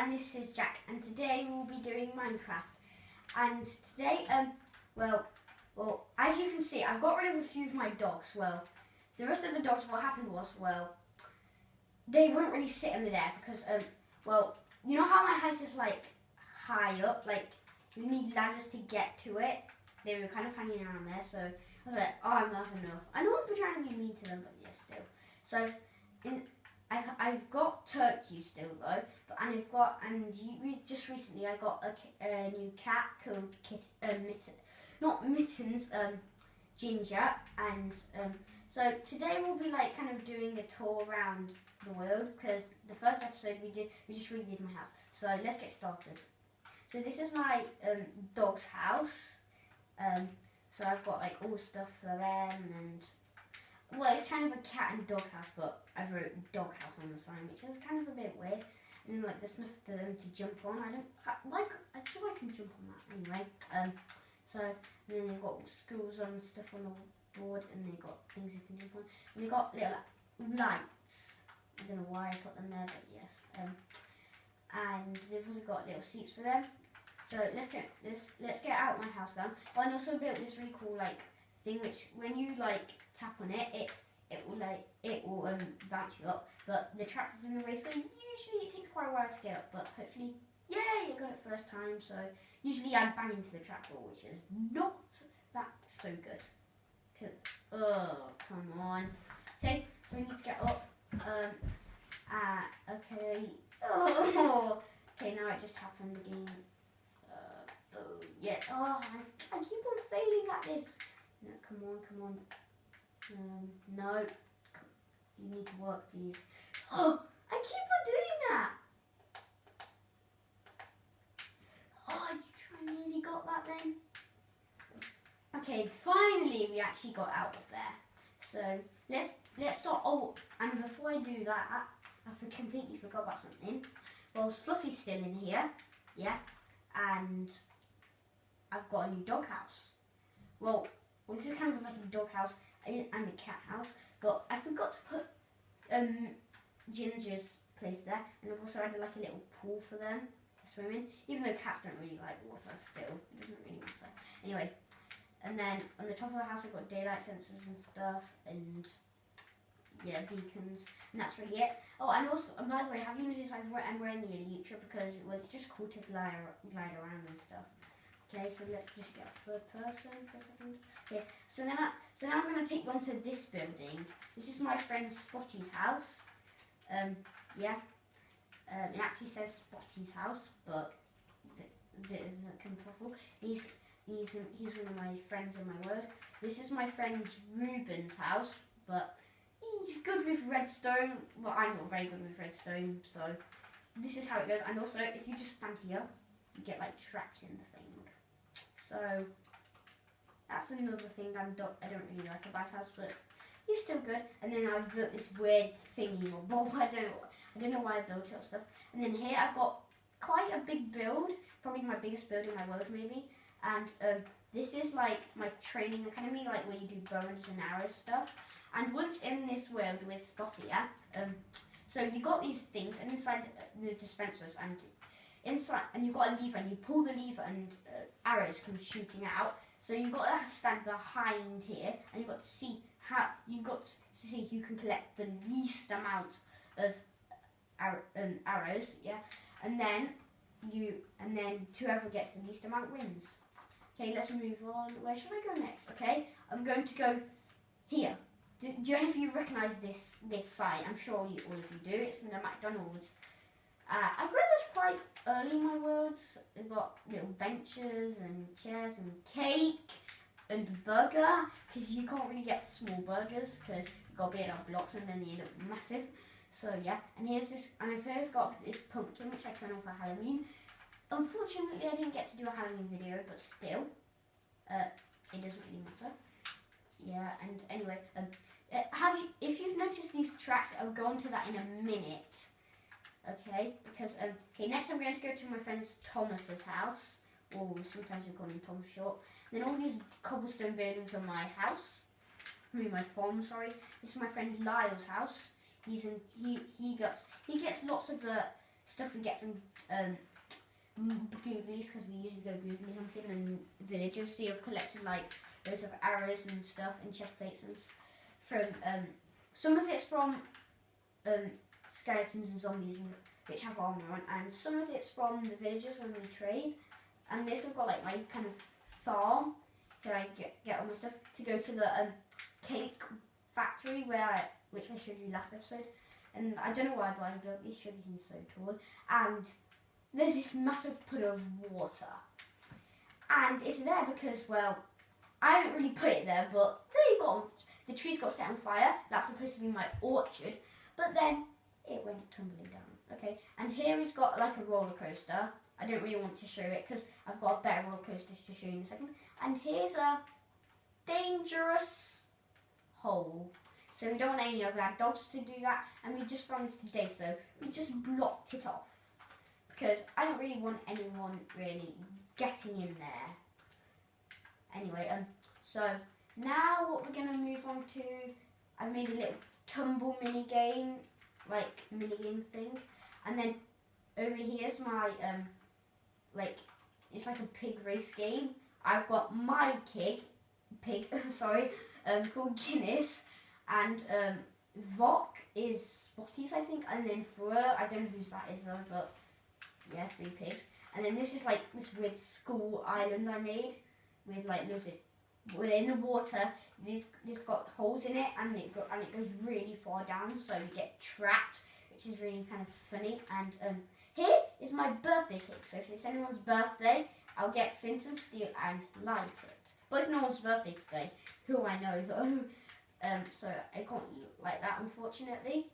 and this is Jack, and today we'll be doing Minecraft. And today, well, as you can see, I've got rid of a few of my dogs. Well, the rest of the dogs, what happened was, well, they wouldn't really sit in the air because, well, you know how my house is like high up, like you need ladders to get to it. They were kind of hanging around there, so I was like, oh, I'm not enough. I know I'm trying to be mean to them, but yeah, still. So, I've got turkey still though, just recently I got a new cat called Mittens, Ginger, and so today we'll be like kind of doing a tour around the world because the first episode we just redid my house. So let's get started. So this is my dog's house. So I've got like all stuff for them, and well, it's kind of a cat and dog house, but I wrote dog house on the sign, which is kind of a bit weird. And then like there's stuff for them to jump on. I feel I can jump on that anyway. So and then they've got schools and stuff on the board, and they've got things you can jump on. And they've got little lights. I don't know why I put them there, but yes. And they've also got little seats for them. So let's get out my house now. But I also built this really cool like thing which when you like tap on it, it will bounce you up. But the tractor's in the way, so usually it takes quite a while to get up. But hopefully, yeah, you got it first time. So usually I bang into the tractor, which is not that so good. Oh, come on. Okay, so we need to get up. Okay. Oh, okay. Now it just happened again. Yeah. Oh, I keep on failing at this. No, come on. No. You need to work these. Oh, I keep on doing that. Oh, I nearly got that then. Okay, finally we actually got out of there. So let's start. Oh, and before I do that, I completely forgot about something. Well, Fluffy's still in here. Yeah, and I've got a new dog house. Well, this is kind of like a dog house and a cat house, but I forgot to put Ginger's place there, and I've also added like a little pool for them to swim in, even though cats don't really like water still, it doesn't really matter. Anyway, and then on the top of the house I've got daylight sensors and stuff, and yeah, beacons, and that's really it. Oh, and also, and by the way, have you noticed I'm wearing the Elytra because, well, it's just cool to glide around and stuff. Okay, so let's just get a third person for a second. Okay, so now I'm going to take you onto this building. This is my friend Spotty's house. Yeah, it actually says Spotty's house, but a bit of a kerfuffle. He's one of my friends in my word. This is my friend Ruben's house, but he's good with redstone. Well, I'm not very good with redstone, so this is how it goes. And also, if you just stand here, you get like trapped in the thing. So that's another thing I don't really like about house, but he's still good. And then I've built this weird thingy, or I don't know why I built it or stuff. And then here I've got quite a big build, probably my biggest build in my world maybe. And this is like my training academy, like where you do bows and arrows stuff. And once in this world with Spotty, yeah. So you got these things, and inside the dispensers, and inside, and you've got a lever, and you pull the lever, and arrows come shooting out. So you've got to stand behind here, and you've got to see who can collect the least amount of arrows, yeah. And then whoever gets the least amount wins. Okay, let's move on. Where should I go next? Okay, I'm going to go here. Do you know if you recognise this sign? I'm sure all of you do. It's in the McDonald's. I read this quite early in my worlds. We've got little benches and chairs and cake and burger, because you can't really get small burgers because you've got to be enough blocks and then they end up massive. So yeah, and here's this, and I've first got this pumpkin which I turned on for Halloween. Unfortunately I didn't get to do a Halloween video, but still, it doesn't really matter. Yeah, and anyway, if you've noticed these tracks, I'll go on to that in a minute. Okay, because okay, next I'm going to go to my friend Thomas's house, or sometimes we call him Tom short. And then all these cobblestone buildings are my house. my farm, sorry. This is my friend Lyle's house. He gets lots of stuff we get from Googlies, because we usually go googly hunting and villagers. See, I've collected like loads of arrows and stuff and chest plates and from some of it's from skeletons and zombies which have armor on, and some of it's from the villagers when we trade. And this I've got like my kind of farm where I get all my stuff to go to the cake factory which I showed you last episode. And I don't know why, but I built these sugar canes so tall. And there's this massive puddle of water. And it's there because, well, I didn't really put it there, but the trees got set on fire. That's supposed to be my orchard. But then it went tumbling down. Okay, and here he's got like a roller coaster. I don't really want to show it because I've got better roller coasters to show you in a second. And here's a dangerous hole. So we don't want any of our dogs to do that, and we just found this today, so we just blocked it off. Because I don't really want anyone really getting in there. Anyway, so now what we're going to move on to, I've made a little tumble mini game thing. And then over here's my, it's like a pig race game. I've got my pig, sorry, called Guinness. And Vok is Spotty's, I think, and then Fleur, I don't know whose that is though, but yeah, 3 pigs. And then this is like this weird school island I made with like loads of, within the water. This got holes in it, and it goes really far down, so you get trapped, which is really kind of funny. And here is my birthday cake. So if it's anyone's birthday, I'll get flint and steel and light it. But it's no one's birthday today, who I know though. So I can't like that, unfortunately.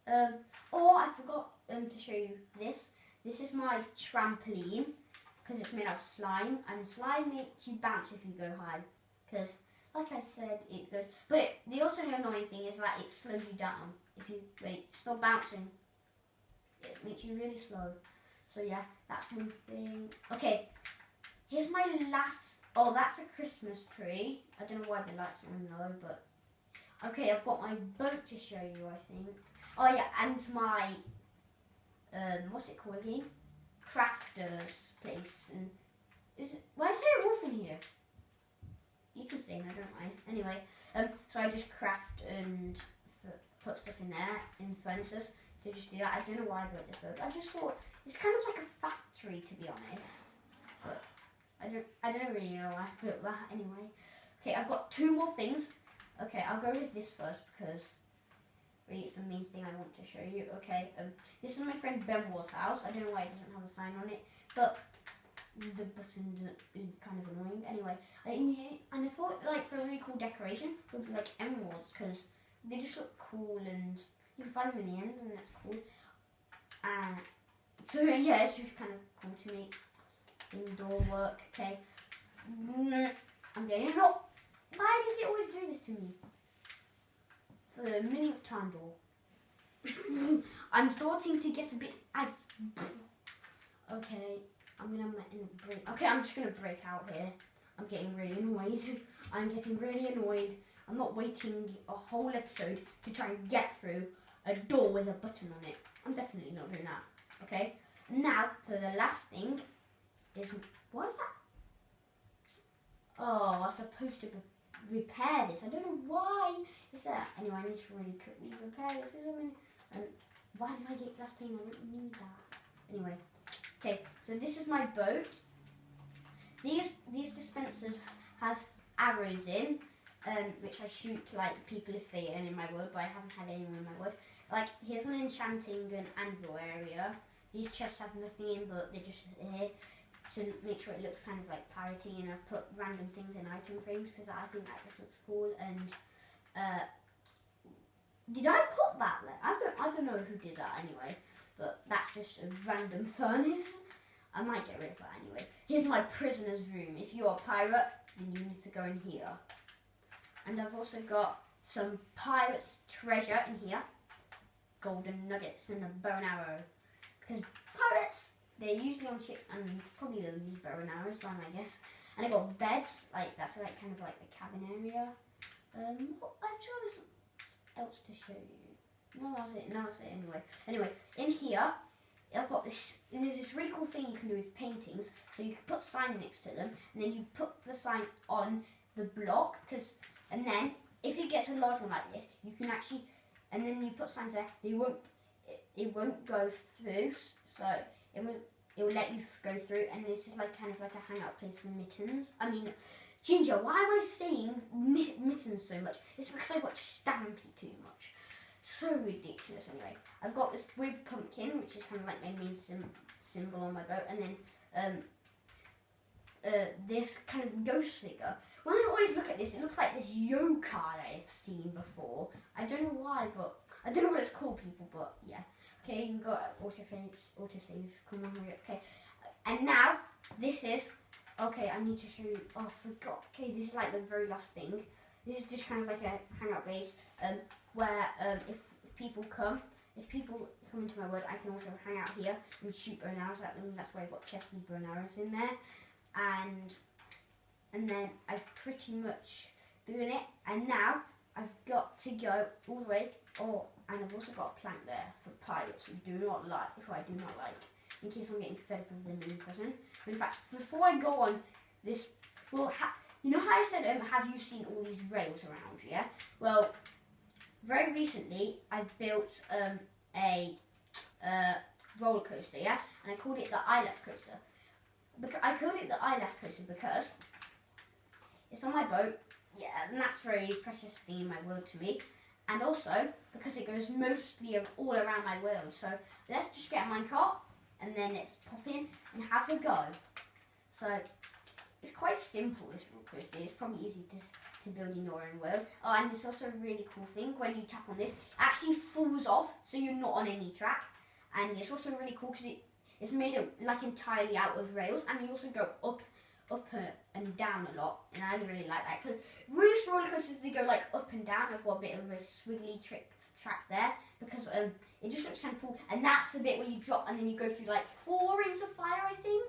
Oh, I forgot to show you this. This is my trampoline, because it's made out of slime, and slime makes you bounce if you go high. Because, like I said, it goes. But the also annoying thing is that it slows you down. If you stop bouncing, it makes you really slow. So yeah, that's one thing. Okay, here's my last. Oh, that's a Christmas tree. I don't know why the lights are on low, but okay, I've got my boat to show you, I think. Oh yeah, and my what's it called again? Crafter's place. And why is there a wolf in here? You can stay in, I don't mind. Anyway, so I just craft and put stuff in there in furnaces to just do that. I don't know why I built this boat. I just thought it's kind of like a factory, to be honest. But I don't really know why I built that anyway. Okay, I've got 2 more things. Okay, I'll go with this first because really it's the main thing I want to show you. Okay, this is my friend Benwar's house. I don't know why it doesn't have a sign on it, but the button is kind of annoying. Anyway, and I thought like for a really cool decoration would be like emeralds, because they just look cool and you can find them in the end, and that's cool. So yeah, it's just kind of cool to me. Indoor work, okay. I'm getting it up. Why does it always do this to me? For the millionth time, door. I'm starting to get a bit okay, I'm gonna break. Okay, I'm just gonna break out here. I'm getting really annoyed. I'm not waiting a whole episode to try and get through a door with a button on it. I'm definitely not doing that. Okay. Now for the last thing. What is that? Oh, I'm supposed to repair this. I don't know why it's that. Anyway, I need to really quickly repair this. And why did I get glass pane? I don't need that. Anyway, okay. So this is my boat. These dispensers have arrows in, which I shoot to like people if they earn in my wood. But I haven't had anyone in my wood. Like here's an enchanting and anvil area. These chests have nothing in, but they're just here to make sure it looks kind of like parity, and I've put random things in item frames because I think that just looks cool. And did I put that there? I don't know who did that anyway, but that's just a random furnace. I might get rid of that anyway. Here's my prisoner's room. If you're a pirate, then you need to go in here. And I've also got some pirate's treasure in here. Golden nuggets and a bow and arrow. Because pirates, they're usually on ship, and probably they'll need bow and arrows by my guess. And I got beds, like that's like kind of like the cabin area. I'm sure there's else to show you. No, that's it. No, that's it anyway. Anyway, in here I've got this, and there's this really cool thing you can do with paintings. So you can put a sign next to them, and then you put the sign on the block, and then if it gets a large one like this, you can actually, and then you put signs there, it won't go through, so it will let you go through, and this is like kind of like a hangout place for mittens. I mean, Ginger, why am I saying mittens so much? It's because I watch Stampy too much. So ridiculous. Anyway, I've got this big pumpkin, which is kind of like my main symbol on my boat, and then this kind of ghost figure. When I always look at this, it looks like this Yo card I've seen before. I don't know why, but I don't know what it's called, people, but yeah. Okay, you've got autosave, come on, hurry up. Okay, and now this is, okay, I need to show you, oh, I forgot. Okay, this is like the very last thing. This is just kind of like a hangout base, where if people come into my world, I can also hang out here and shoot bow and arrows at them. That's why I've got chesty bow and arrows in there, and then I've pretty much doing it. And now I've got to go all the way. Oh, and I've also got a plank there for pirates who do not like, in case I'm getting fed up with them in prison. In fact, before I go on this, well, you know how I said, have you seen all these rails around? Yeah. Well, very recently I built a roller coaster, yeah, and I called it the ILAS coaster. I called it the ILAS coaster because it's on my boat, yeah, and that's a very precious thing in my world to me. And also because it goes mostly all around my world. So let's just get a minecart and then let's pop in and have a go. So it's quite simple, this roller coaster. It's probably easy to build in your own world. Oh, and it's also a really cool thing. When you tap on this, it actually falls off, so you're not on any track. And it's also really cool because it's made like entirely out of rails, and you also go up and down a lot, and I really like that because most roller coasters, they go like up and down. I've got a bit of a swiggly track there because it just looks kind of cool. And that's the bit where you drop and then you go through like 4 rings of fire, I think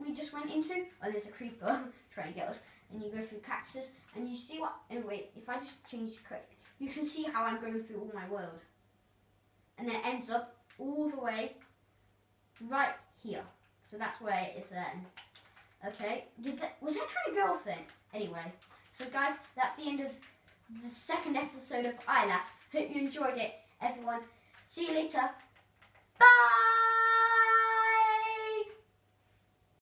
we just went into. Oh, there's a creeper trying to get us, and you go through cactuses and you see what. Anyway, if I just change the crate, you can see how I'm going through all my world, and then it ends up all the way right here. So that's where it is then. Okay, was I trying to go off then? Anyway, so guys, that's the end of the second episode of ILAS. Hope you enjoyed it, everyone. See you later. Bye!